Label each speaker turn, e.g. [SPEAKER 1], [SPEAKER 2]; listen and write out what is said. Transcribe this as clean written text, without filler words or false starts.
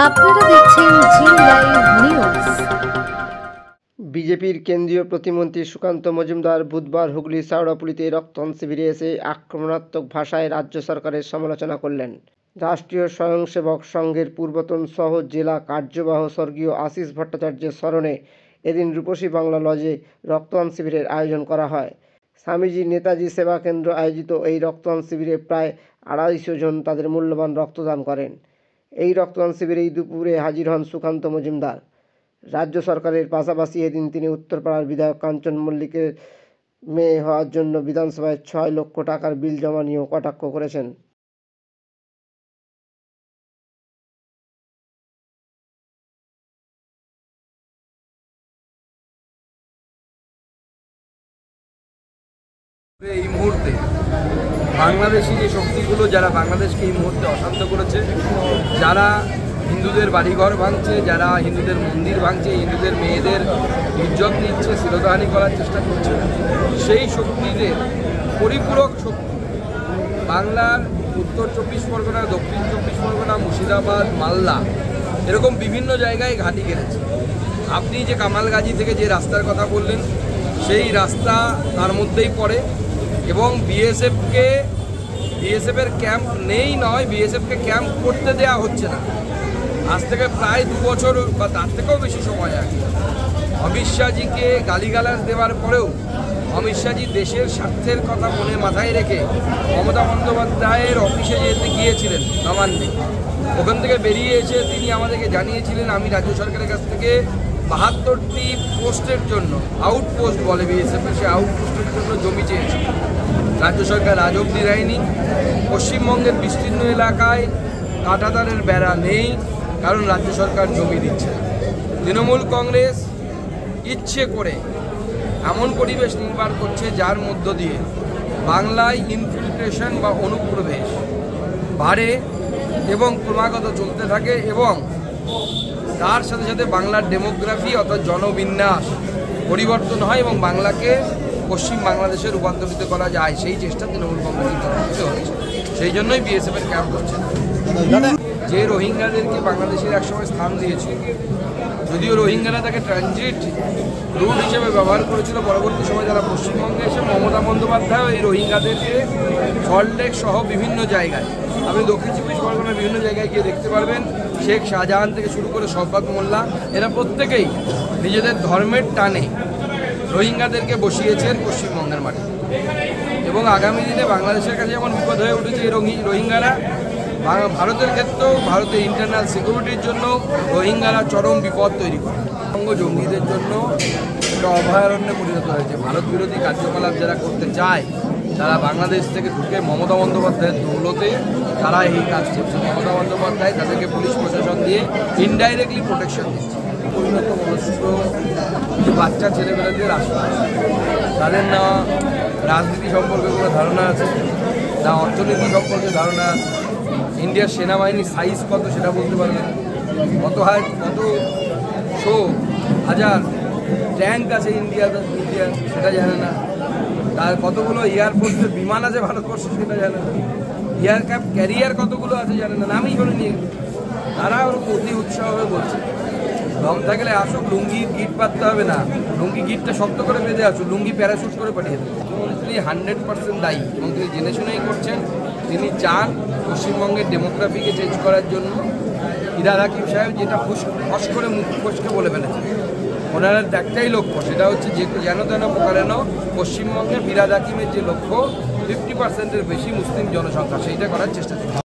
[SPEAKER 1] আপনারা দেখছেন জি live news.
[SPEAKER 2] বিজেপির কেন্দ্রীয় প্রতিমন্ত্রী সুকান্ত মজুমদার বুধবার হুগলি শাওড়াফুলিতে রক্তদান শিবিরে এসে আক্রমণাত্মক ভাষায় রাজ্য সরকারের সমালোচনা করলেন। রাষ্ট্রীয় স্বয়ংসেবক সংঘের পূর্বতন সহ জেলা কার্যবাহ স্বর্গীয় আশিস ভট্টাচার্যের স্মরণে এদিন রূপসী বাংলা লজে রক্তদান শিবিরের আয়োজন করা হয়। স্বামীজি নেতাজি সেবা কেন্দ্র আয়োজিত এই রক্তদান শিবিরে প্রায় 250 জন তাদের মূল্যবান রক্তদান করেন। এই রক্তদান শিবিরেই দুপুরে হাজির হন সুকান্ত মজুমদার। রাজ্য সরকারের পাশাপাশি এদিন তিনি উত্তরপাড়ার বিধায়ক কাঞ্চন মল্লিকের মেয়ে হওয়ার জন্য বিধানসভায় 6 লক্ষ টাকার বিল জমা নিয়েও কটাক্ষ করেছেন।
[SPEAKER 3] এই মুহূর্তে বাংলাদেশি যে শক্তিগুলো যারা বাংলাদেশকে এই মুহূর্তে অশান্ত করেছে, যারা হিন্দুদের বাড়িঘর ভাঙছে, যারা হিন্দুদের মন্দির ভাঙছে, হিন্দুদের মেয়েদের ইজ্জত নিচ্ছে, শিরোধানি করার চেষ্টা করছে, সেই শক্তিদের পরিপূরক শক্তি বাংলার উত্তর 24 পরগনা, দক্ষিণ 24 পরগনা, মুর্শিদাবাদ, মালদা এরকম বিভিন্ন জায়গায় ঘাঁটি গেড়েছে। আপনি যে কামালগাজী থেকে যে রাস্তার কথা বললেন, সেই রাস্তা তার মধ্যেই পড়ে এবং বিএসএফের ক্যাম্প নেই নয়, বিএসএফকে ক্যাম্প করতে দেওয়া হচ্ছে না। আজ থেকে প্রায় 2 বছর বা তার থেকেও বেশি সময় আগে অমিত শাহজিকে গালিগালাজ দেওয়ার পরেও অমিত শাহজি দেশের স্বার্থের কথা মনে মাথায় রেখে মমতা বন্দ্যোপাধ্যায়ের অফিসে যেতে গিয়েছিলেন নবান্নে। ওখান থেকে বেরিয়ে এসে তিনি আমাদেরকে জানিয়েছিলেন, আমি রাজ্য সরকারের কাছ থেকে 72টি পোস্টের জন্য, আউটপোস্ট বলে বিএসএফ, সে আউটপোস্টের জন্য জমি চেয়েছে। রাজ্য সরকার আজ অবধি দেয়নি। পশ্চিমবঙ্গের বিস্তীর্ণ এলাকায় কাঁটাতারের বেড়া নেই, কারণ রাজ্য সরকার জমি দিচ্ছে না। তৃণমূল কংগ্রেস ইচ্ছে করে এমন পরিবেশ নির্মাণ করছে যার মধ্য দিয়ে বাংলায় ইনফিল্ট্রেশন বা অনুপ্রবেশ বাড়ে এবং ক্রমাগত চলতে থাকে এবং তার সাথে সাথে বাংলার ডেমোগ্রাফি অর্থাৎ জনবিন্যাস পরিবর্তন হয় এবং বাংলাকে পশ্চিম বাংলাদেশে রূপান্তরিত করা যায়, সেই চেষ্টা তৃণমূল কংগ্রেসের তরফ থেকে হচ্ছে। সেই জন্যই বিএসএফের ক্যাম্প হচ্ছে। যে রোহিঙ্গাদেরকে বাংলাদেশের একসময় স্থান দিয়েছে, যদিও রোহিঙ্গারা তাকে ট্রানজিট রুট হিসেবে ব্যবহার করেছিল, পরবর্তী সময় যারা পশ্চিমবঙ্গে এসে মমতা বন্দ্যোপাধ্যায় এই রোহিঙ্গাদেরকে সল্টলেক সহ বিভিন্ন জায়গায়, আপনি দক্ষিণ 24 পরগনার বিভিন্ন জায়গায় গিয়ে দেখতে পারবেন, শেখ শাহজাহান থেকে শুরু করে শওকত মোল্লা, এরা প্রত্যেকেই নিজেদের ধর্মের টানে রোহিঙ্গাদেরকে বসিয়েছেন পশ্চিমবঙ্গের মাটিতে। এবং আগামী দিনে বাংলাদেশের কাছে যেমন বিপদ হয়ে উঠেছে এই রোহিঙ্গারা, ভারতের ক্ষেত্রেও ভারতের ইন্টারনাল সিকিউরিটির জন্য রোহিঙ্গারা চরম বিপদ তৈরি করে। জঙ্গিদের জন্য একটা অভয়ারণ্যে পরিণত হয়েছে। ভারত বিরোধী কার্যকলাপ যারা করতে চায়, তারা বাংলাদেশ থেকে ঢুকে মমতা বন্দ্যোপাধ্যায়ের দৌলতে তারা এই কাজ করছে। মমতা বন্দ্যোপাধ্যায় তাদেরকে পুলিশ প্রশাসন দিয়ে ইনডাইরেক্টলি প্রোটেকশন দিচ্ছে। পরিণত মনস্ক বাচ্চা ছেলেমেয়েদের রাষ্ট্র, তাদের না রাজনীতি সম্পর্কে কোনো ধারণা আছে, না অর্থনীতি সম্পর্কে ধারণা আছে, ইন্ডিয়ার সেনাবাহিনীর সাইজ কত সেটা বলতে পারবে না, কত হাজার ট্যাঙ্ক আছে ইন্ডিয়া সেটা জানে না, তার কতগুলো এয়ারফোর্সের বিমান আছে ভারতবর্ষে সেটা জানে না, এয়ারক্রাফট ক্যারিয়ার কতগুলো আছে জানে না, নামই করে নিয়ে তারা ওর অতি উৎসাহ হয়ে বলছে দম থাকলে আসুক, লুঙ্গি গিট পাততে হবে না, লুঙ্গি গিটটা শক্ত করে বেঁধে আসুক, লুঙ্গি প্যারাশুট করে পাঠিয়ে দেবে। মুখ্যমন্ত্রী 100% দায়ী এবং তিনি জেনে শুনেই করছেন। তিনি চান পশ্চিমবঙ্গের ডেমোগ্রাফিকে চেঞ্জ করার জন্য। ইরাদ হাকিম সাহেব যেটা ফস করে মুখ ফসকে বলে ফেলেছেন, ওনার একটাই লক্ষ্য, সেটা হচ্ছে যে যেন তেন প্রকারেণ পশ্চিমবঙ্গে ইরাদ হাকিমের যে লক্ষ্য 50%-এর বেশি মুসলিম জনসংখ্যা, সেইটা করার চেষ্টা করছে।